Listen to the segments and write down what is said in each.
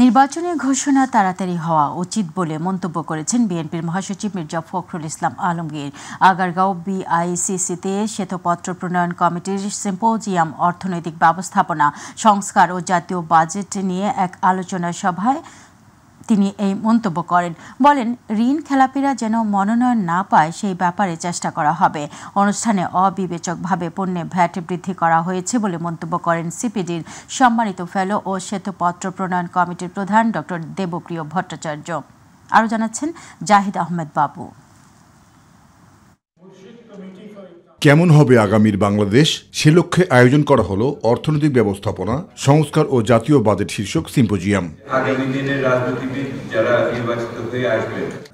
নির্বাচনী ঘোষণা তাড়াতাড়ি হওয়া উচিত বলে মন্তব্য করেছেন বিএনপির মহাসচিব মির্জা ফখরুল ইসলাম আলমগীর। আগারগাঁও বিআইসিসিতে শ্বেতপত্র প্রণয়ন কমিটির সিম্পোজিয়াম অর্থনৈতিক ব্যবস্থাপনা, সংস্কার ও জাতীয় বাজেট নিয়ে এক আলোচনা সভায় তিনি এই মন্তব্য করেন। বলেন, ঋণ খেলাপিরা যেন মনোনয়ন না পায় সেই ব্যাপারে চেষ্টা করা হবে। অনুষ্ঠানে অবিবেচকভাবে পণ্যে ভ্যাট বৃদ্ধি করা হয়েছে বলে মন্তব্য করেন সিপিডির সম্মানিত ফেলো ও শ্বেতপত্র প্রণয়ন কমিটির প্রধান ডক্টর দেবপ্রিয় ভট্টাচার্য। আরও জানাচ্ছেন জাহিদ আহমেদ বাবু। কেমন হবে আগামীর বাংলাদেশ, সে লক্ষ্যে আয়োজন করা হলো অর্থনৈতিক ব্যবস্থাপনা, সংস্কার ও জাতীয় বাজেট শীর্ষক সিম্পোজিয়াম।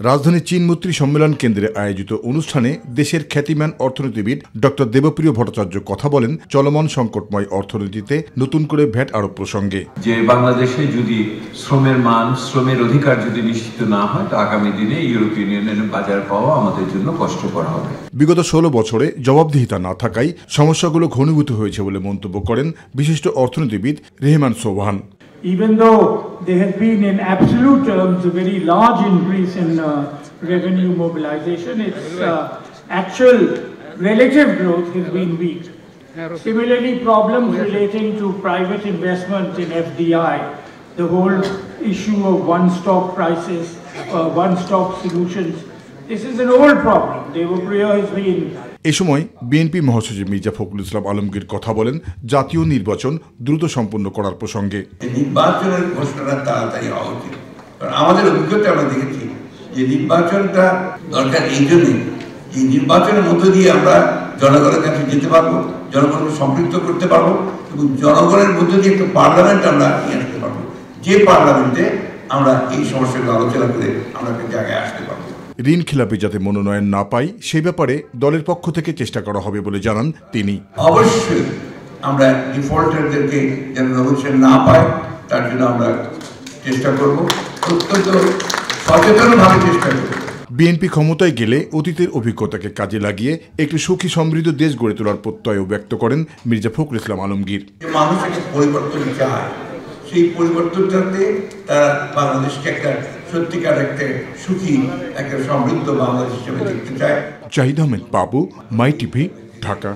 রাজধানী চীনমৈত্রী সম্মেলন কেন্দ্রে আয়োজিত অনুষ্ঠানে দেশের খ্যাতিমান অর্থনীতিবিদ ডক্টর দেবপ্রিয় ভট্টাচার্য কথা বলেন চলমান সংকটময় অর্থনীতিতে নতুন করে ভ্যাট আরোপ প্রসঙ্গে। যে বাংলাদেশে যদি শ্রমের মান, শ্রমের অধিকার যদি নিশ্চিত না হয়, তো আগামী দিনে ইউরোপিয়ান ইউনিয়নের বাজার পাওয়া আমাদের জন্য কষ্টকর হবে। বিগত 16 বছরে জবাবদিহিতা না থাকায় সমস্যাগুলো ঘনীভূত হয়েছে বলে মন্তব্য করেন বিশিষ্ট অর্থনীতিবিদ Rehman Sobhan. Even though there has been in absolute terms a very large increase in revenue mobilization, its actual relative growth has been weak. Similarly, problems relating to private investment in FDI, the whole issue of one-stop prices, one-stop solutions, this is an old problem. Devapriya has been এ সময় BNP মহাসচিব মির্জা ফখরুল ইসলাম আলমগীর কথা বলেন জাতীয় নির্বাচন দ্রুত সম্পন্ন করার প্রসঙ্গে। নির্বাচনের ঘোষণা তাড়াতাড়ি হওয়া উচিত, কারণ আমাদের অভিজ্ঞতা আমরা দেখেছি যে নির্বাচনটা দরকার এই জন্যই যে নির্বাচনের মধ্য দিয়ে আমরা জনগণের কাছে যেতে পারবো, জনগণকে সম্পৃক্ত করতে পারবো এবং জনগণের মধ্য দিয়ে একটা পার্লামেন্ট আমরা নিয়ে আসতে পারবো, যে পার্লামেন্টে আমরা এই সমস্যাগুলো আলোচনা করে আমরা একটা জায়গায় আসতে পারবো। ঋণ খেলাপি যাতে মনোনয়ন না পায় সেই ব্যাপারে দলের পক্ষ থেকে চেষ্টা করা হবে বলে জানান তিনি। অবশ্যই আমরা ডিফল্টারদেরকে যেন নমিনেশন না পায় তার জন্য আমরা চেষ্টা করব, অত্যন্ত সচেতনভাবে চেষ্টা করব। বিএনপি ক্ষমতায় গেলে অতীতের অভিজ্ঞতাকে কাজে লাগিয়ে একটি সুখী সমৃদ্ধ দেশ গড়ে তোলার প্রত্যয়ও ব্যক্ত করেন মির্জা ফখরুল ইসলাম আলমগীর। মানুষ একটা পরিবর্তন চায়, সেই পরিবর্তনটাতে তারা বাংলাদেশকে একটা সত্যিকার একটা সুখী, একটা সমৃদ্ধ বাংলাদেশ হিসেবে দেখতে চায়। জাহিদ আহমেদ বাবু, মাই টিভি, ঢাকা।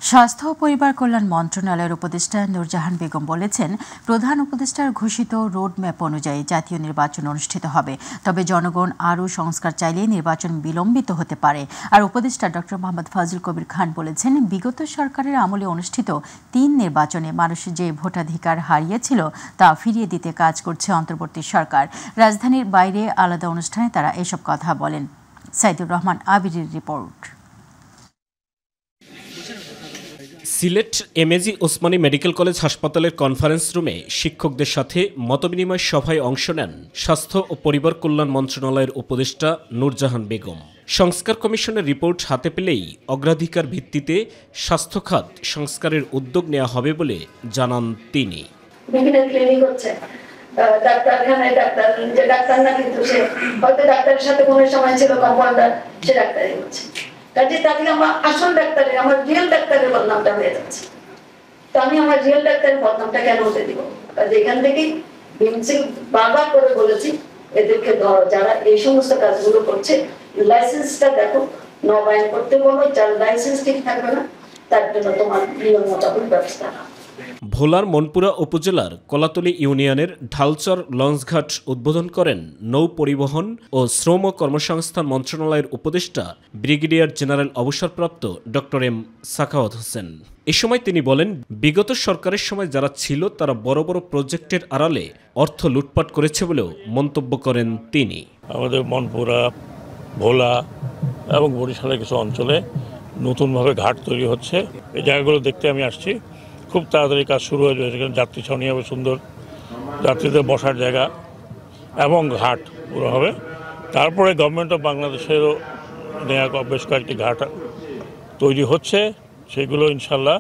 স্বাস্থ্য ও পরিবার কল্যাণ মন্ত্রণালয়ের উপদেষ্টা নূরজাহান বেগম বলেছেন, প্রধান উপদেষ্টার ঘোষিত রোডম্যাপ অনুযায়ী জাতীয় নির্বাচন অনুষ্ঠিত হবে। তবে জনগণ আরও সংস্কার চাইলে নির্বাচন বিলম্বিত হতে পারে। আর উপদেষ্টা ডক্টর মোহাম্মদ ফাজুল কবির খান বলেছেন, বিগত সরকারের আমলে অনুষ্ঠিত 3 নির্বাচনে মানুষ যে ভোটাধিকার হারিয়েছিল তা ফিরিয়ে দিতে কাজ করছে অন্তর্বর্তী সরকার। রাজধানীর বাইরে আলাদা অনুষ্ঠানে তারা এসব কথা বলেন। সাইদুর রহমান আবিরের report. Sylhet MAG Osmani medical college হাসপাতালের কনফারেন্স রুমে শিক্ষকদের সাথে মতবিনিময় সভায় অংশ নেন স্বাস্থ্য ও পরিবার কল্যাণ মন্ত্রণালয়ের উপদেষ্টা নূরজাহান বেগম। সংস্কার কমিশনের রিপোর্ট হাতে পেলেই অগ্রাধিকার ভিত্তিতে স্বাস্থ্য খাত সংস্কারের উদ্যোগ নেওয়া হবে বলে জানান তিনি। ডাক্তারখানায় ডাক্তার, যে ডাক্তার না কিন্তু সে হয়তো ডাক্তারের সাথে কোনো সময় ছিল কম্পাউন্ডার, সে ডাক্তারই হচ্ছে। কাজে তাকে আমার আসল ডাক্তারের, আমার রিয়েল ডাক্তারের বদনামটা হয়ে যাচ্ছে। তো আমি আমার রিয়েল ডাক্তারের বদনামটা কেন হতে দিব? কাজে এখান থেকেই বিএমসি বারবার করে বলেছি, এদেরকে ধরো, যারা এই সমস্ত কাজগুলো করছে লাইসেন্সটা দেখো, নবায়ন করতে বলো। যার লাইসেন্স ঠিক থাকবে না তার জন্য তোমার নিয়ম মোতাবেক ব্যবস্থা না। ভোলার মনপুরা উপজেলার কলাতলী ইউনিয়নের ঢালচর লঞ্চঘাট উদ্বোধন করেন নৌ পরিবহন ও শ্রম ও কর্মসংস্থান মন্ত্রণালয়ের উপদেষ্টা ব্রিগেডিয়ার জেনারেল অবসরপ্রাপ্ত ডক্টর এম সাখাওয়াত হোসেন। এ সময় তিনি বলেন, বিগত সরকারের সময় যারা ছিল তারা বড় বড় প্রজেক্টের আড়ালে অর্থ লুটপাট করেছে বলেও মন্তব্য করেন তিনি। আমাদের মনপুরা, ভোলা এবং বরিশালের কিছু অঞ্চলে নতুনভাবে ঘাট তৈরি হচ্ছে। এই জায়গাগুলো দেখতে আমি আসছি, খুব তাড়াতাড়ি কাজ শুরু হয়ে যাবে। সেখানে যাত্রী ছাউনি হবে, সুন্দর যাত্রীদের বসার জায়গা এবং ঘাট পুরো হবে। তারপরে গভর্নমেন্ট অফ বাংলাদেশেরও নেওয়া বেশ কয়েকটি ঘাট তৈরি হচ্ছে, সেগুলো ইনশাল্লাহ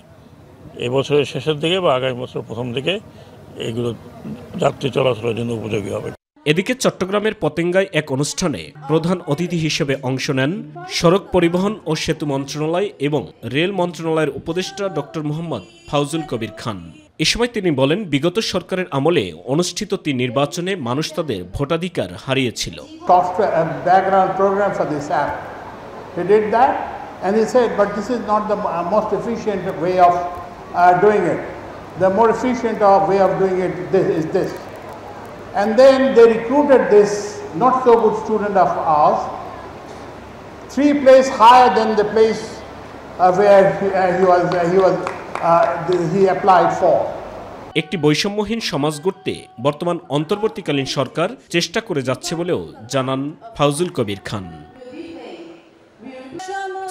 এবছরের শেষের দিকে বা আগামী বছর প্রথম দিকে এগুলো যাত্রী চলাচলের জন্য উপযোগী হবে। এদিকে চট্টগ্রামের পতেঙ্গায় এক অনুষ্ঠানে প্রধান অতিথি হিসেবে অংশ নেন সড়ক পরিবহন ও সেতু মন্ত্রণালয় এবং রেল মন্ত্রণালয়ের উপদেষ্টা ডক্টর মোহাম্মদ ফাউজুল কবির খান। এ সময় তিনি বলেন, বিগত সরকারের আমলে অনুষ্ঠিত 3 নির্বাচনে মানুষ তাদের ভোটাধিকার হারিয়েছিল। Background program for this app. He did that, and he said, "But this is not the most efficient way of doing it. The more efficient way of doing it is this." And then they recruited this not so good student of ours, 3 places higher than the place where he applied for. একটি বৈষম্যহীন সমাজ গড়তে বর্তমান অন্তর্বর্তীকালীন সরকার চেষ্টা করে যাচ্ছে বলেও জানান ফাউজুল কবির খান।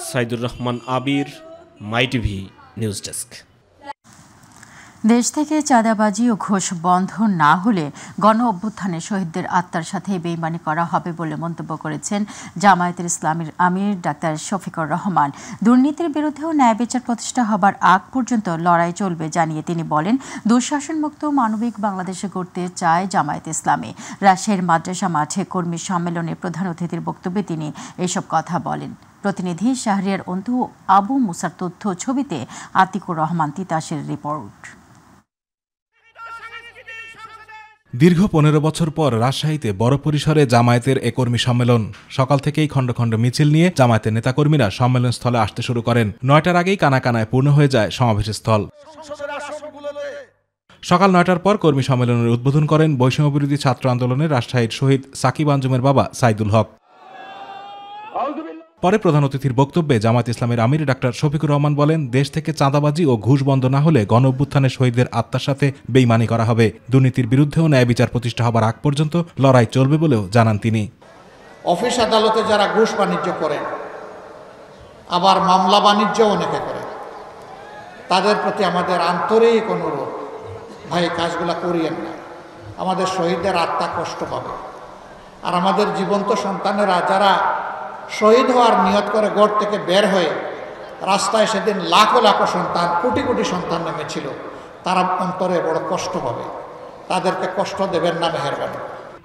সাইদুর রহমান আবির, মাই টিভি নিউজ ডেস্ক। দেশ থেকে চাঁদাবাজি ও ঘুষ বন্ধ না হলে গণ অভ্যুত্থানে শহীদদের আত্মার সাথে বেইমানি করা হবে বলে মন্তব্য করেছেন জামায়াতের ইসলামীর আমির ডাক্তার শফিকুর রহমান। দুর্নীতির বিরুদ্ধেও ন্যায় বিচার প্রতিষ্ঠা হবার আগ পর্যন্ত লড়াই চলবে জানিয়ে তিনি বলেন, দুঃশাসনমুক্ত মানবিক বাংলাদেশে গড়তে চায় জামায়াত ইসলামী। রাজশাহীর মাদ্রাসা মাঠে কর্মী সম্মেলনে প্রধান অতিথির বক্তব্যে তিনি এসব কথা বলেন। প্রতিনিধি শাহরিয়ার অন্তু আবু মুসার তথ্য, ছবিতে আতিকুর রহমান তিতাসের রিপোর্ট। দীর্ঘ 15 বছর পর রাজশাহীতে বড় পরিসরে জামায়াতের এ কর্মী সম্মেলন। সকাল থেকেই খণ্ড খণ্ড মিছিল নিয়ে জামায়াতের নেতাকর্মীরা সম্মেলন স্থলে আসতে শুরু করেন। 9টার আগেই কানায় পূর্ণ হয়ে যায় সমাবেশ স্থল। সকাল 9টার পর কর্মী সম্মেলনের উদ্বোধন করেন বৈষম্যবিরোধী ছাত্র আন্দোলনের রাজশাহীর শহীদ সাকিব আঞ্জুমের বাবা সাইদুল হক। পরে প্রধান অতিথির বক্তব্যে জামায়াত ইসলামের আমির ডাক্তার শফিকুর রহমান বলেন, দেশ থেকে চাঁদাবাজি ও ঘুষ বন্ধ না হলে গণ অভ্যুত্থানে শহীদদের আত্মার সাথে বেইমানি করা হবে। দুর্নীতির বিরুদ্ধেও ন্যায় বিচার প্রতিষ্ঠা হবার আগ পর্যন্ত লড়াই চলবে বলেও জানান তিনি। অফিস আদালতে যারা ঘুষ বাণিজ্য করেন, আবার মামলা বাণিজ্য অনেকে করে, তাদের প্রতি আমাদের আন্তরিক অনুরোধ, ভাই কাজগুলা করিয়েন না। আমাদের শহীদদের আত্মা কষ্ট পাবে। আর আমাদের জীবন্ত সন্তানেরা যারা শহীদ হওয়ার নিয়ত করে গড় থেকে বের হয়ে রাস্তায় সেদিন লাখো লাখো সন্তান, কোটি কোটি সন্তান নেমেছিল, তারা অন্তরে বড় কষ্ট পাবে। তাদেরকে কষ্ট দেবেন না, মেহেরবানি।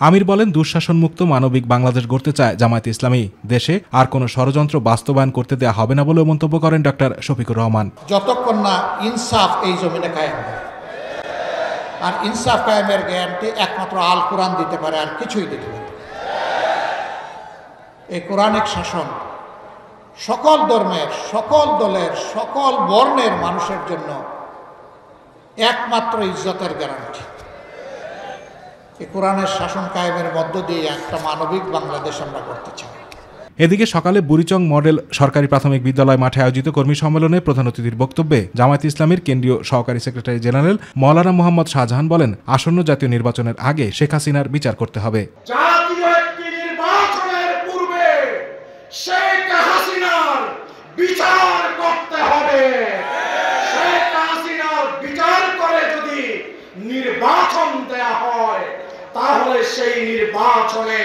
আমির বলেন, দুঃশাসনমুক্ত মানবিক বাংলাদেশ গড়তে চায় জামায়াত ইসলামী। দেশে আর কোনো ষড়যন্ত্র বাস্তবায়ন করতে দেওয়া হবে না বলেও মন্তব্য করেন ডক্টর শফিকুর রহমান। যতক্ষণ না ইনসাফ এই জমিনে কায়েম হয়, আর ইনসাফ কায়েমের গ্যারান্টি একমাত্র আল কোরআন দিতে পারে, আর কিছুই দিতে পারে। এই কোরআনিক শাসন সকল ধর্মের, সকল দলের, সকল বর্ণের মানুষের জন্য একমাত্র ইজ্জতের গ্যারান্টি। এই কোরআনের শাসন কায়েমের মধ্য দিয়ে একটা মানবিক বাংলাদেশ আমরা করতে চাই। এদিকে সকালে বুড়িচং মডেল সরকারি প্রাথমিক বিদ্যালয় মাঠে আয়োজিত কর্মী সম্মেলনে প্রধান অতিথির বক্তব্যে জামায়াত ইসলামীর কেন্দ্রীয় সহকারী সেক্রেটারি জেনারেল মাওলানা মোহাম্মদ শাহজাহান বলেন, আসন্ন জাতীয় নির্বাচনের আগে শেখ হাসিনার বিচার করতে হবে। শেখ হাসিনার বিচার করতে হবে। শেখ হাসিনার বিচার করে যদি নির্বাচন দেয়া হয়, তাহলে সেই নির্বাচনে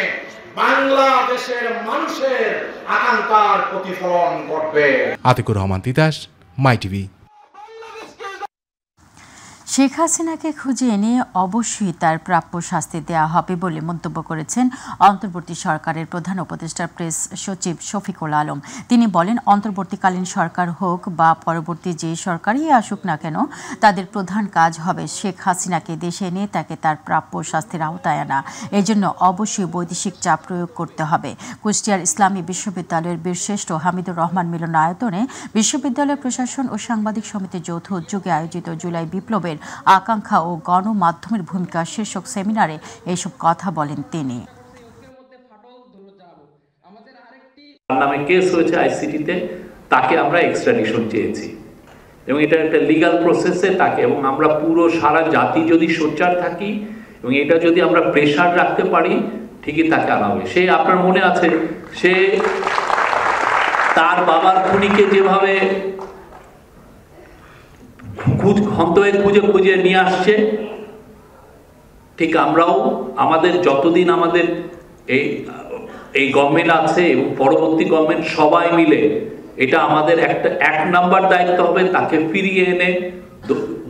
বাংলাদেশের মানুষের আকাঙ্ক্ষার প্রতিফলন ঘটবে। আতিকুর রহমান তিতাস, মাই টিভি। শেখ হাসিনাকে খুঁজে এনে অবশ্যই তার প্রাপ্য শাস্তি দেওয়া হবে বলে মন্তব্য করেছেন অন্তর্বর্তী সরকারের প্রধান উপদেষ্টা প্রেস সচিব শফিকুল আলম। তিনি বলেন, অন্তর্বর্তীকালীন সরকার হোক বা পরবর্তী যে সরকারই আসুক না কেন, তাদের প্রধান কাজ হবে শেখ হাসিনাকে দেশে এনে তাকে তার প্রাপ্য শাস্তির আওতায় আনা। এজন্য অবশ্যই বৈদেশিক চাপ প্রয়োগ করতে হবে। কুষ্টিয়ার ইসলামী বিশ্ববিদ্যালয়ের বীরশ্রেষ্ঠ হামিদুর রহমান মিলনায়তনে বিশ্ববিদ্যালয় প্রশাসন ও সাংবাদিক সমিতির যৌথ উদ্যোগে আয়োজিত জুলাই বিপ্লবের আকাঙ্ক্ষা ও গণমাধ্যমের ভূমিকা শীর্ষক সেমিনারে এইসব কথা বলেন তিনি। নামে কেস হয়েছে আইসিটিতে, তাকে আমরা এক্সট্রাডিশন চেয়েছি এবং এটা একটা লিগ্যাল প্রসেসে তাকে, এবং আমরা পুরো সারা জাতি যদি সোচ্চার থাকি এবং এটা যদি আমরা প্রেশার রাখতে পারি, ঠিকই তাকে আনা হবে। সে আপনার মনে আছে, সে তার বাবার খুনিকে যেভাবে খুঁজে খুঁজে নিয়ে আসছে, ঠিক আমরাও আমাদের যতদিন আমাদের এই গভর্নমেন্ট আছে এবং পরবর্তী গভর্নমেন্ট সবাই মিলে এটা আমাদের একটা 1 নাম্বার দায়িত্ব হবে, তাকে ফিরিয়ে এনে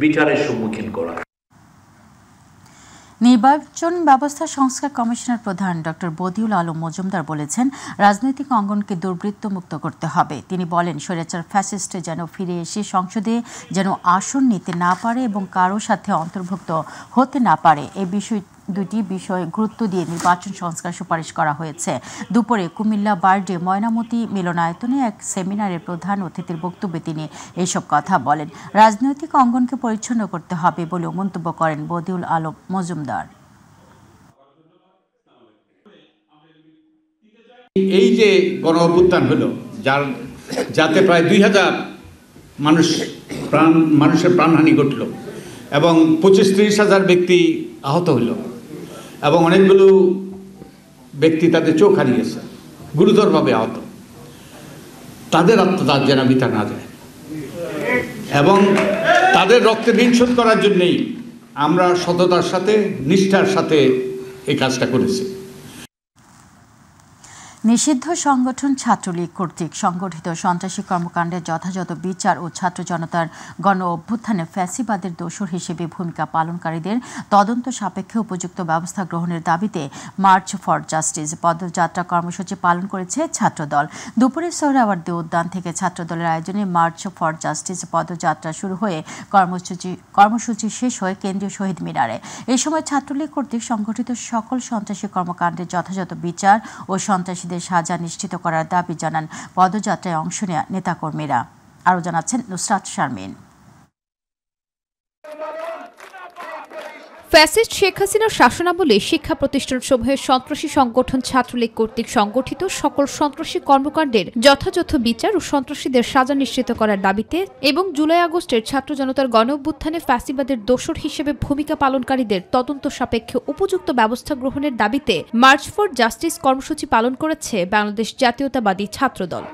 বিচারের সম্মুখীন করা। নির্বাচন ব্যবস্থা সংস্কার কমিশনের প্রধান ডক্টর বদিউল আলম মজুমদার বলেছেন, রাজনৈতিক অঙ্গনকে দুর্বৃত্ত মুক্ত করতে হবে। তিনি বলেন, স্বৈরাচার ফ্যাসিস্ট যেন ফিরে এসে সংসদে যেন আসন নিতে না পারে এবং কারো সাথে অন্তর্ভুক্ত হতে না পারে, এই দুটি বিষয়ে গুরুত্ব দিয়ে নির্বাচন সংস্কার সুপারিশ করা হয়েছে। দুপুরে কুমিল্লা বার্ডে ময়নামতি মিলনায়তনে এক সেমিনারের প্রধান অতিথির বক্তব্যে তিনি এইসব কথা বলেন। রাজনৈতিক অঙ্গনকে পরিচ্ছন্ন করতে হবে বলেও মন্তব্য করেন বদিউল আলম মজুমদার। এই যে গণ অভ্যুত্থান হলো, যাতে প্রায় 2000 মানুষের প্রাণহানি ঘটল এবং 25-30 হাজার ব্যক্তি আহত হইল এবং অনেকগুলো ব্যক্তি তাদের চোখ হারিয়েছে, গুরুতরভাবে আহত। তাদের আত্মদান যেন বৃথা না যায় এবং তাদের রক্তের ঋণ শোধ করার জন্যেই আমরা সততার সাথে, নিষ্ঠার সাথে এই কাজটা করেছি। নিষিদ্ধ সংগঠন ছাত্রলীগ কর্তৃক সংগঠিত সন্ত্রাসী কর্মকাণ্ডের যথাযথ বিচার ও ছাত্র জনতার গণ অভ্যুত্থানে ফ্যাসিবাদের দোসর হিসেবে ভূমিকা পালনকারীদের তদন্ত সাপেক্ষে উপযুক্ত ব্যবস্থা গ্রহণের দাবিতে মার্চ ফর জাস্টিস পদযাত্রা কর্মসূচি পালন করেছে ছাত্রদল। দুপুরে সোহরাওয়ার্দী উদ্যান থেকে ছাত্রদলের আয়োজনে মার্চ ফর জাস্টিস পদযাত্রা শুরু হয়ে কর্মসূচি শেষ হয়ে কেন্দ্রীয় শহীদ মিনারে। এই সময় ছাত্রলীগ কর্তৃক সংগঠিত সকল সন্ত্রাসী কর্মকাণ্ডের যথাযথ বিচার ও সন্ত্রাসীদের সাজা নিশ্চিত করার দাবি জানান পদযাত্রায় অংশ নেওয়া নেতাকর্মীরা। আরও জানাচ্ছেন নুসরাত শারমিন। ফ্যাসিস্ট শেখ হাসিনার শাসনামলে শিক্ষা প্রতিষ্ঠানসমূহের সন্ত্রাসী সংগঠন ছাত্রলীগ কর্তৃক সংগঠিত সকল সন্ত্রাসী কর্মকাণ্ডের যথাযথ বিচার ও সন্ত্রাসীদের সাজা নিশ্চিত করার দাবিতে এবং জুলাই আগস্টের ছাত্র জনতার গণ অভ্যুত্থানে ফ্যাসিবাদের দোসর হিসেবে ভূমিকা পালনকারীদের তদন্ত সাপেক্ষে উপযুক্ত ব্যবস্থা গ্রহণের দাবিতে মার্চ ফর জাস্টিস কর্মসূচি পালন করেছে বাংলাদেশ জাতীয়তাবাদী ছাত্রদল।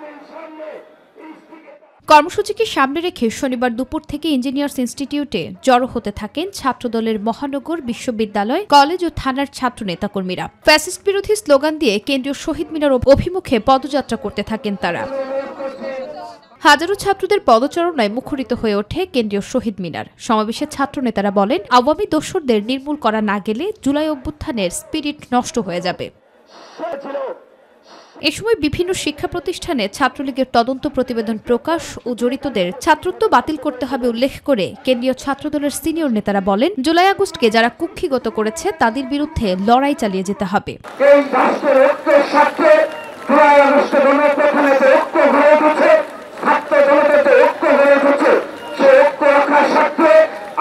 কর্মসূচিকে সামনে রেখে শনিবার দুপুর থেকে ইঞ্জিনিয়ার্স ইনস্টিটিউটে জড়ো হতে থাকেন ছাত্রদলের মহানগর, বিশ্ববিদ্যালয়, কলেজ ও থানার ছাত্র নেতাকর্মীরা। ফ্যাসিস্ট বিরোধী স্লোগান দিয়ে কেন্দ্রীয় শহীদ মিনার অভিমুখে পদযাত্রা করতে থাকেন তারা। হাজারো ছাত্রদের পদচারণায় মুখরিত হয়ে ওঠে কেন্দ্রীয় শহীদ মিনার। সমাবেশে ছাত্র নেতারা বলেন, আওয়ামী দোসরদের নির্মূল করা না গেলে জুলাই অভ্যুত্থানের স্পিরিট নষ্ট হয়ে যাবে। এ সময় বিভিন্ন শিক্ষা প্রতিষ্ঠানে ছাত্রলীগের তদন্ত প্রতিবেদন প্রকাশ ও জড়িতদের ছাত্রত্ব বাতিল করতে হবে উল্লেখ করে কেন্দ্রীয় ছাত্রদলের সিনিয়র নেতারা বলেন, জুলাই আগস্টকে যারা কুক্ষিগত করেছে তাদের বিরুদ্ধে লড়াই চালিয়ে যেতে হবে।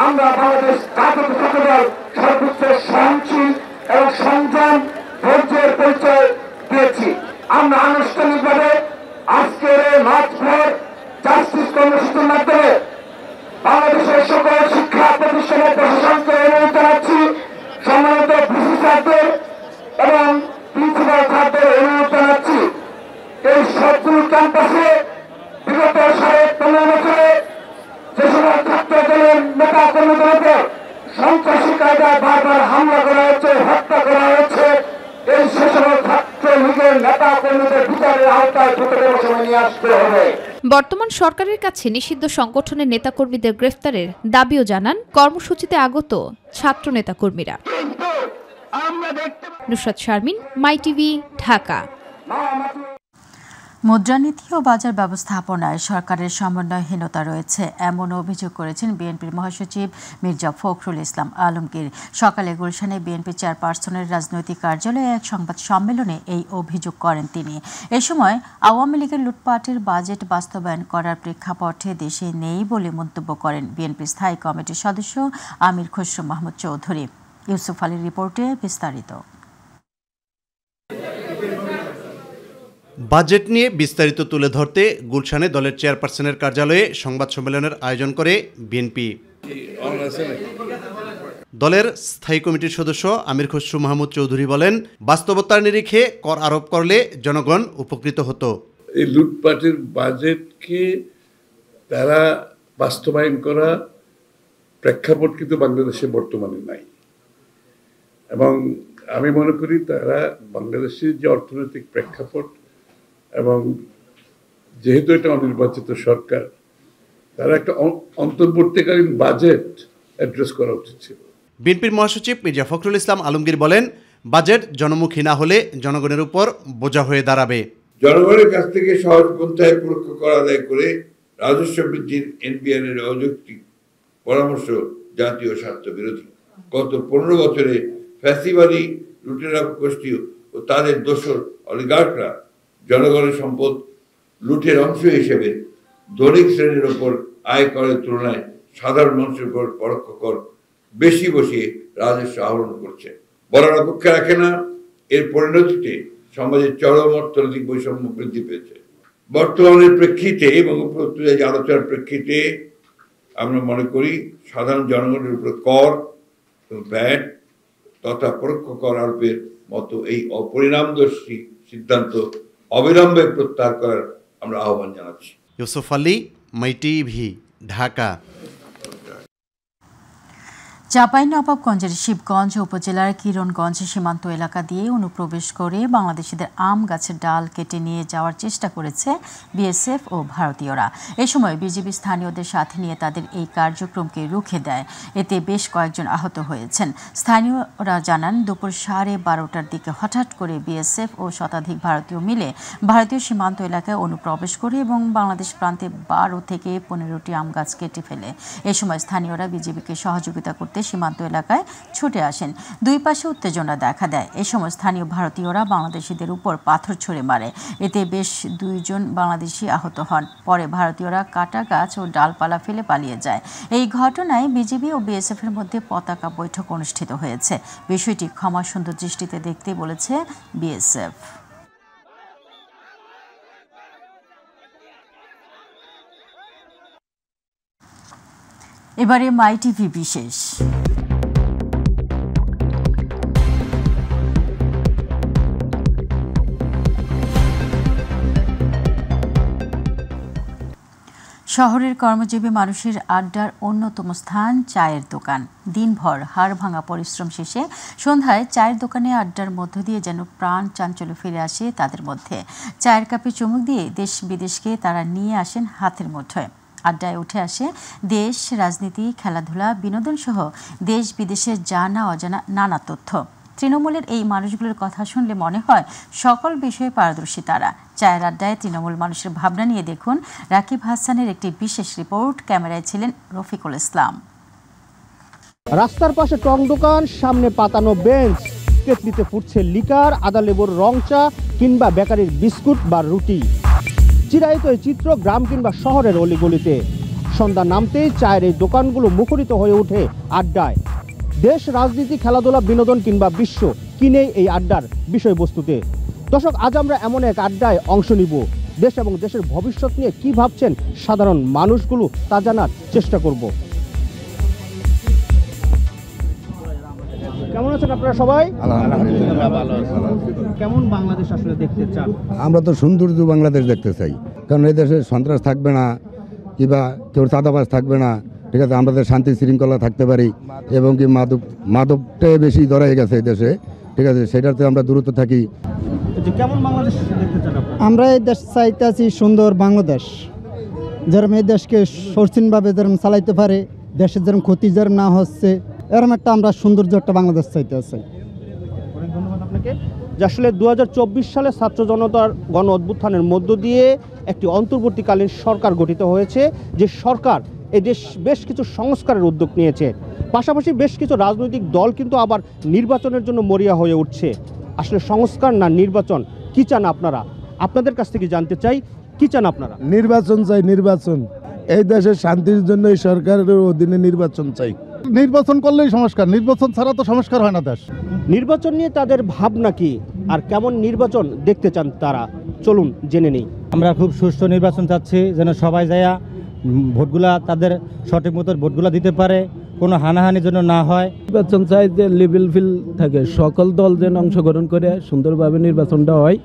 আমরা বাংলাদেশ জাতীয় ছাত্রদল সর্বোচ্চ সহনশীল এবং সংযম ধৈর্যের পরিচয় দিয়েছি। আমরা আনুষ্ঠানিকভাবে আজকের মার্চ ফর জাস্টিস কর্মসূচির মাধ্যমে বাংলাদেশের সকল শিক্ষা প্রতিষ্ঠানের প্রশাসনকে অনুরোধ জানাচ্ছি, সম্মানিত ভিসি স্যারদের এবং প্রিন্সিপাল স্যারদের অনুরোধ জানাচ্ছি, এই সবগুলো ক্যাম্পাসে বিগত 15.5 বছরে যে সময় ছাত্র দলের নেতা কর্মীদের উপর সন্ত্রাসী কায়দায় বারবার হামলা করা হচ্ছে, হত্যা করা হচ্ছে, এই সেসব ছাত্রলীগের নেতা কর্মীদের বিচারের আওতায় দ্রুততম সময় নিয়ে আসতে হবে। বর্তমান সরকারের কাছে নিষিদ্ধ সংগঠনের নেতাকর্মীদের গ্রেফতারের দাবিও জানান কর্মসূচিতে আগত ছাত্র নেতাকর্মীরা। নুসরাত শারমিন, মাই টিভি, ঢাকা। মুদ্রানীতি ও বাজার ব্যবস্থাপনায় সরকারের সমন্বয়হীনতা রয়েছে, এমন অভিযোগ করেছেন বিএনপির মহাসচিব মির্জা ফখরুল ইসলাম আলমগীর। সকালে গুলশানে বিএনপি চেয়ারপারসনের রাজনৈতিক কার্যালয়ে এক সংবাদ সম্মেলনে এই অভিযোগ করেন তিনি। এ সময় আওয়ামী লীগের লুটপাটের বাজেট বাস্তবায়ন করার প্রেক্ষাপটে দেশে নেই বলে মন্তব্য করেন বিএনপির স্থায়ী কমিটির সদস্য আমির খসরু মাহমুদ চৌধুরী। ইউসুফ আলীর রিপোর্টে বিস্তারিত। বাজেট নিয়ে বিস্তারিত তুলে ধরতে গুলশানে দলের চেয়ারপারসনের কার্যালয়ে সংবাদ সম্মেলনের আয়োজন করে বিএনপি। দলের স্থায়ী কমিটির সদস্য আমির খসরু মাহমুদ চৌধুরী বলেন, বাস্তবতার নিরিখে কর আরোপ করলে জনগণ উপকৃত হতো। এই লুটপাটের বাজেটকে তারা বাস্তবায়ন করা প্রেক্ষাপট কিন্তু বাংলাদেশে বর্তমানে নাই, এবং আমি মনে করি তারা বাংলাদেশের যে অর্থনৈতিক প্রেক্ষাপট এবং যেহেতু এটা অনির্বাচিত সরকার, তারা একটা অন্তর্বর্তীকালীন বাজেট অ্যাড্রেস করা উচিত ছিল। বিএনপির মহাসচিব মির্জা ফখরুল ইসলাম আলমগীর বলেন, বাজেট জনমুখী না হলে জনগণের উপর বোঝা হয়ে দাঁড়াবে। জনগণের কাছ থেকে সহজ পন্থায় পরোক্ষ কর আদায় করে রাজস্ব বৃদ্ধির এনবিআর এর অযৌক্তিক পরামর্শ জাতীয় স্বার্থ বিরোধী। গত 15 বছরে ফ্যাসিবাদী লুটেরা গোষ্ঠী ও তাদের দোসর অলিগার্করা জনগণের সম্পদ লুটের অংশ হিসেবে ধনিক শ্রেণীর ওপর আয় করের তুলনায় সাধারণ মানুষের উপর পরোক্ষ কর বেশি বসিয়ে রাজস্ব আহরণ করছে। বলার অপেক্ষা রাখে না, এর পরিণতিতে সমাজের চরম অর্থনৈতিক বৈষম্য বৃদ্ধি পেয়েছে। বর্তমানের প্রেক্ষিতে এবং উপরোক্ত আলোচনার প্রেক্ষিতে আমরা মনে করি সাধারণ জনগণের উপর কর, ভ্যাট তথা পরোক্ষ কর আরোপের মতো এই অপরিণামদর্শী সিদ্ধান্ত অবিলম্বে প্রত্যাহার করার আমরা আহ্বান জানাচ্ছি। ইউসুফ আলী, মাই টিভি, ঢাকা। চাঁপাইনবাবগঞ্জের শিবগঞ্জ উপজেলার কিরণগঞ্জ সীমান্ত এলাকা দিয়ে অনুপ্রবেশ করে বাংলাদেশিদের আম গাছের ডাল কেটে নিয়ে যাওয়ার চেষ্টা করেছে বিএসএফ ও ভারতীয়রা। এ সময় বিজিবি স্থানীয়দের সাথে নিয়ে তাদের এই কার্যক্রমকে রুখে দেয়। এতে বেশ কয়েকজন আহত হয়েছেন। স্থানীয়রা জানান, দুপুর 12:30টার দিকে হঠাৎ করে বিএসএফ ও শতাধিক ভারতীয় মিলে ভারতীয় সীমান্ত এলাকায় অনুপ্রবেশ করে এবং বাংলাদেশ প্রান্তে 12 থেকে 15টি আম গাছ কেটে ফেলে। এ সময় স্থানীয়রা বিজিবিকে সহযোগিতা করতে সীমান্ত এলাকায় ছুটে আসেন। দুই পাশে উত্তেজনা দেখা দেয়। এ সময় স্থানীয় ভারতীয়রা বাংলাদেশিদের উপর পাথর ছুঁড়ে মারে। এতে বেশ 2 জন বাংলাদেশি আহত হন। পরে ভারতীয়রা কাটা গাছ ও ডালপালা ফেলে পালিয়ে যায়। এই ঘটনায় বিজিবি ও বিএসএফ এর মধ্যে পতাকা বৈঠক অনুষ্ঠিত হয়েছে। বিষয়টি ক্ষমাসুন্দর দৃষ্টিতে দেখতে বলেছে বিএসএফ। এবারে মাই টিভি বিশেষ। শহরের কর্মজীবী মানুষের আড্ডার অন্যতম স্থান চায়ের দোকান। দিনভর হাড় ভাঙা পরিশ্রম শেষে সন্ধ্যায় চায়ের দোকানে আড্ডার মধ্য দিয়ে যেন প্রাণ চাঞ্চল্য ফিরে আসে তাদের মধ্যে। চায়ের কাপে চুমুক দিয়ে দেশ বিদেশকে তারা নিয়ে আসেন হাতের মুঠোয়। আড্ডায় উঠে আসে দেশ, রাজনীতি, খেলাধুলা, বিনোদন সহ দেশ বিদেশের জানা অজানা নানা তথ্য। তৃণমূলের এই মানুষগুলোর কথা শুনলে মনে হয় সকল বিষয়ে পারদর্শী তারা। চায়ের আড্ডায় তৃণমূল মানুষের ভাবনা নিয়ে দেখুন রাকিব হাসানের একটি বিশেষ রিপোর্ট। ক্যামেরায় ছিলেন রফিকুল ইসলাম। রাস্তার পাশে টং দোকান, সামনে পাতানো বেঞ্চ, কেটলিতে ফুটছে লিকার, আদা লেবুর রং চা কিংবা বেকারির বিস্কুট বা রুটি। চিরায়ত এই চিত্র গ্রাম কিংবা শহরের অলিগলিতে। সন্ধ্যা নামতেই চায়ের এই দোকানগুলো মুখরিত হয়ে ওঠে আড্ডায়। দেশ, রাজনীতি, খেলাধুলা, বিনোদন কিংবা বিশ্ব কিনেই এই আড্ডার বিষয়বস্তুতে। দর্শক, আজ আমরা এমন এক আড্ডায় অংশ নিব। দেশ এবং দেশের ভবিষ্যৎ নিয়ে কি ভাবছেন সাধারণ মানুষগুলো তা জানার চেষ্টা করব। কেমন আছেন আপনারা সবাই? কেমন বাংলাদেশ আসলে দেখতে চান? আমরা তো সৌন্দর্য বাংলাদেশ দেখতে চাই, কারণ এই দেশে সন্ত্রাস থাকবে না কিংবা কেউ চাঁদাবাজ থাকবে না, ঠিক আছে, আমাদের শান্তি শৃঙ্খলা থাকতে পারি এবং কি মাদকটাই বেশি ধরা হয়ে গেছে এই দেশে, ঠিক আছে, সেটাতে আমরা দূরত্ব থাকি। কেমন বাংলাদেশ দেখতে চান? আমরা এই দেশ চাইতেছি সুন্দর বাংলাদেশ, যেরকম এই দেশকে সরসীনভাবে যেরকম চালাইতে পারে, দেশের যেরকম ক্ষতি যেরকম না হচ্ছে, এরকম একটা আমরা সৌন্দর্য একটা বাংলাদেশ চাইতে আছি। অনেক ধন্যবাদ আপনাকে। যে আসলে 2024 সালে ছাত্র জনতার গণ অভ্যুত্থানের মধ্য দিয়ে একটি অন্তর্বর্তীকালীন সরকার গঠিত হয়েছে। যে সরকার এই দেশ বেশ কিছু সংস্কারের উদ্যোগ নিয়েছে, পাশাপাশি বেশ কিছু রাজনৈতিক দল কিন্তু আবার নির্বাচনের জন্য মরিয়া হয়ে উঠছে। আসলে সংস্কার না নির্বাচন, কি চান আপনারা? আপনাদের কাছ থেকে জানতে চাই, কি চান আপনারা? নির্বাচন চাই, নির্বাচন। এই দেশের শান্তির জন্য এই সরকারের অধীনে নির্বাচন চাই। নির্বাচন করলেই সংস্কার, নির্বাচন ছাড়া তো সংস্কার হয় না দেশ। নির্বাচন নিয়ে তাদের ভাবনা কি আর কেমন নির্বাচন দেখতে চান তারা, চলুন জেনে নেই। আমরা খুব সুষ্ঠু নির্বাচন চাচ্ছি, যেন সবাই যায়া ভোটগুলা তাদের সঠিক মতো ভোটগুলা দিতে পারে, কোনো হানাহানির জন্য না হয়। নির্বাচন চাই যে লেভেল ফিল থাকে, সকল দল যেন অংশগ্রহণ করে সুন্দরভাবে নির্বাচনটা হয়।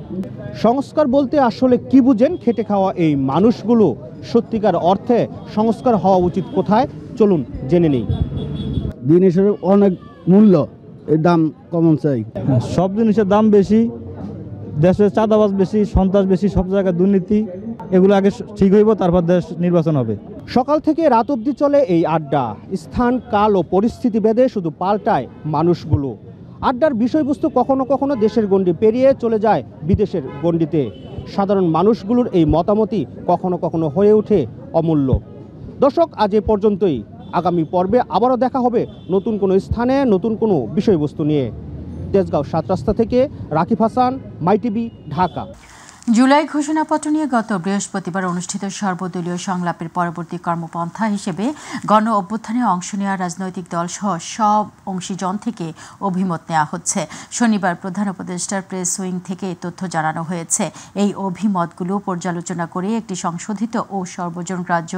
সংস্কার বলতে আসলে কি বুঝেন খেটে খাওয়া এই মানুষগুলো? সত্যিকার অর্থে সংস্কার হওয়া উচিত কোথায়, চলুন জেনে নেই। জিনিসের অনেক মূল্য, এর দাম কমন চাই। সব জিনিসের দাম বেশি, দেশের চাঁদাবাজ বেশি, সন্ত্রাস বেশি, সব জায়গায় দুর্নীতি। এগুলো আগে ঠিক হইব, তারপর দেশ নির্বাচন হবে। সকাল থেকে রাত অবধি চলে এই আড্ডা। স্থান, কাল ও পরিস্থিতি ভেদে শুধু পাল্টায় মানুষগুলো। আড্ডার বিষয়বস্তু কখনো কখনো দেশের গণ্ডি পেরিয়ে চলে যায় বিদেশের গণ্ডিতে। সাধারণ মানুষগুলোর এই মতামতই কখনো কখনো হয়ে ওঠে অমূল্য। দর্শক, আজ এ পর্যন্তই। আগামী পর্বে আবারও দেখা হবে নতুন কোনো স্থানে, নতুন কোনো বিষয়বস্তু নিয়ে। তেজগাঁও ৭ রাস্তা থেকে রাকিব হাসান, মাই টিভি, ঢাকা। জুলাই ঘোষণাপত্র নিয়ে গত বৃহস্পতিবার অনুষ্ঠিত সর্বদলীয় সংলাপের পরবর্তী কর্মপন্থা হিসেবে গণ অভ্যুত্থানে অংশ নেওয়া রাজনৈতিক দল সহ সব অংশীজন থেকে অভিমত নেওয়া হচ্ছে। শনিবার প্রধান উপদেষ্টার প্রেস উইং থেকে তথ্য জানানো হয়েছে। এই অভিমতগুলো পর্যালোচনা করে একটি সংশোধিত ও সর্বজনগ্রাহ্য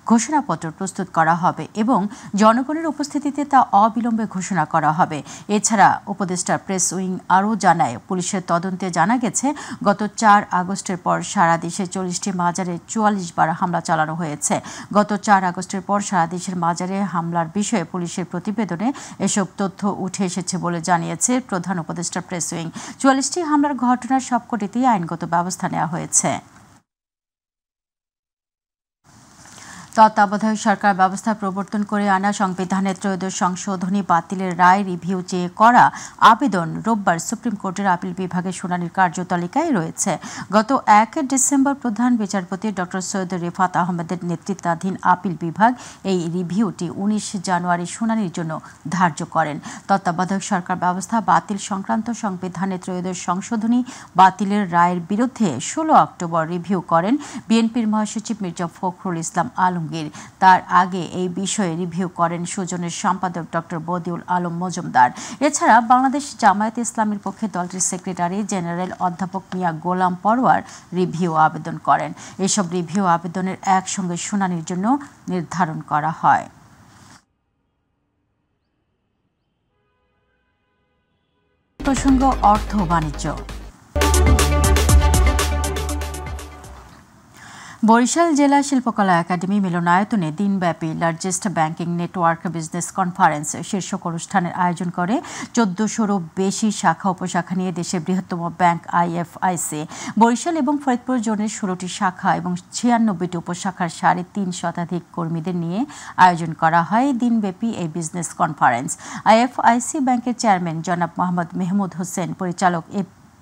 ঘোষণাপত্র প্রস্তুত করা হবে এবং জনগণের উপস্থিতিতে তা অবিলম্বে ঘোষণা করা হবে। এছাড়া উপদেষ্টার প্রেস উইং আরও জানায়, পুলিশের তদন্তে জানা গেছে গত ৪ আগস্টের পর সারা দেশে ৪০টি মাজারে ৪৪ বার হামলা চালানো হয়েছে। গত ৪ আগস্টের পর সারা দেশের মাজারে হামলার বিষয়ে পুলিশের প্রতিবেদনে এসব তথ্য উঠে এসেছে বলে জানিয়েছে প্রধান উপদেষ্টা প্রেস উইং। ৪৪টি হামলার ঘটনার সবকটিতেই আইনগত ব্যবস্থা নেওয়া হয়েছে। তত্ত্বাবধায়ক সরকার ব্যবস্থা প্রবর্তন করে আনা সংবিধানের 'ত্রয়োদশ সংশোধনী বাতিলের রায় রিভিউ চেয়ে করা আবেদন রোববার সুপ্রিম কোর্টের আপিল বিভাগের শুনানির কার্যতালিকায় রয়েছে। গত ১ ডিসেম্বর প্রধান বিচারপতি ডক্টর সৈয়দ রেফাত আহমেদের নেতৃত্বাধীন আপিল বিভাগ এই রিভিউটি ১৯ জানুয়ারি শুনানির জন্য ধার্য করেন। তত্ত্বাবধায়ক সরকার ব্যবস্থা বাতিল সংক্রান্ত সংবিধানের 'ত্রয়োদশ সংশোধনী বাতিলের রায়ের বিরুদ্ধে ১৬ অক্টোবর রিভিউ করেন বিএনপির মহাসচিব মির্জা ফখরুল ইসলাম আলমগীর। তার আগে এই বিষয়ে রিভিউ করেন সুজনের সম্পাদক ডক্টর বদিউল আলম মজুমদার। এছাড়া বাংলাদেশ জামায়াতে ইসলামীর পক্ষে দলটির সেক্রেটারি জেনারেল অধ্যাপক মিয়া গোলাম পরওয়ার রিভিউ আবেদন করেন। এসব রিভিউ আবেদনের একসঙ্গে শুনানির জন্য নির্ধারণ করা হয়। প্রসঙ্গ অর্থ বাণিজ্য। বরিশাল জেলা শিল্পকলা একাডেমি মিলনায়তনে দিনব্যাপী largest banking network business conference শীর্ষক অনুষ্ঠানের আয়োজন করে ১৪০০রও বেশি শাখা উপশাখা নিয়ে দেশের বৃহত্তম ব্যাংক আইএফআইসি। বরিশাল এবং ফরিদপুর জোনের ১৬টি শাখা এবং ৯৬টি উপশাখার ৩.৫ শতাধিক কর্মীদের নিয়ে আয়োজন করা হয় দিনব্যাপী এই বিজনেস কনফারেন্স। আইএফআইসি ব্যাংকের চেয়ারম্যান জনাব মোহাম্মদ মেহমুদ হোসেন, পরিচালক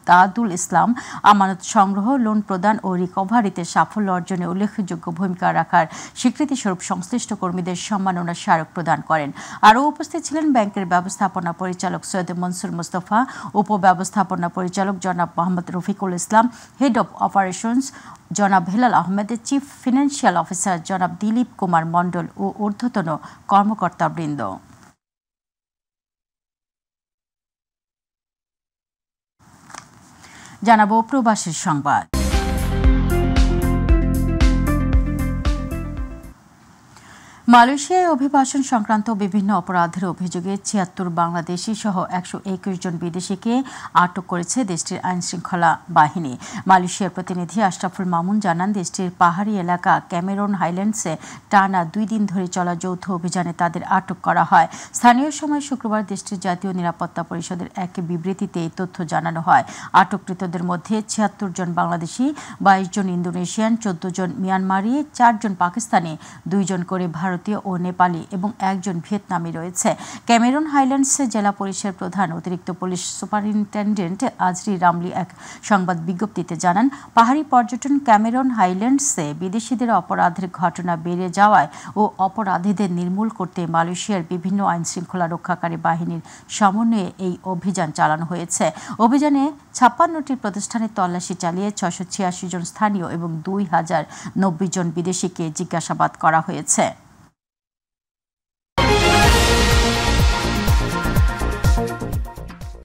তাদুল ইসলাম আমানত সংগ্রহ, লোন প্রদান ও রিকভারিতে সাফল্য অর্জনে উল্লেখযোগ্য ভূমিকা রাখার স্বীকৃতিস্বরূপ সংশ্লিষ্ট কর্মীদের সম্মাননা স্মারক প্রদান করেন। আরও উপস্থিত ছিলেন ব্যাংকের ব্যবস্থাপনা পরিচালক সৈয়দ মনসুর মুস্তফা, উপব্যবস্থাপনা পরিচালক জনাব Mohammad Rafiqul Islam, head of operations জনাব Helal Ahmed, chief financial officer জনাব দিলীপ কুমার মণ্ডল ও ঊর্ধ্বতন কর্মকর্তাবৃন্দ। জানাবো প্রবাসীর সংবাদ। মালয়েশিয়ায় অভিবাসন সংক্রান্ত বিভিন্ন অপরাধের অভিযোগে ৭৬ বাংলাদেশি সহ ১২১ জন বিদেশিকে আটক করেছে দেশটির আইনশৃঙ্খলা বাহিনী। মালয়েশিয়ার প্রতিনিধি আশরাফুল মামুন জানান, দেশটির পাহাড়ি এলাকা ক্যামেরন হাইল্যান্ডসে টানা ২ দিন ধরে চলা যৌথ অভিযানে তাদের আটক করা হয়। স্থানীয় সময় শুক্রবার দেশটির জাতীয় নিরাপত্তা পরিষদের এক বিবৃতিতে এই তথ্য জানানো হয়। আটককৃতদের মধ্যে ৭৬ জন বাংলাদেশি, ২২ জন ইন্দোনেশিয়ান, ১৪ জন মিয়ানমারি, ৪ জন পাকিস্তানি, ২ জন করে ভারতীয় ও নেপালি এবং ১ জন ভিয়েতনামি রয়েছে। ক্যামেরন হাইল্যান্ডসে জেলা পুলিশের প্রধান অতিরিক্ত পুলিশ সুপারিনটেন্ডেন্ট আজরি রামলি এক সংবাদ বিজ্ঞপ্তিতে জানান, পাহাড়ি পর্যটন ক্যামেরন হাইল্যান্ডসে বিদেশিদের অপরাধের ঘটনা বেড়ে যাওয়ায় ও অপরাধীদের নির্মূল করতে মালয়েশিয়ার বিভিন্ন আইনশৃঙ্খলা রক্ষাকারী বাহিনীর সমন্বয়ে এই অভিযান চালানো হয়েছে। অভিযানে ৫৬টি প্রতিষ্ঠানে তল্লাশি চালিয়ে ৬৮৬ জন স্থানীয় এবং ২০৯০ জন বিদেশিকে জিজ্ঞাসাবাদ করা হয়েছে।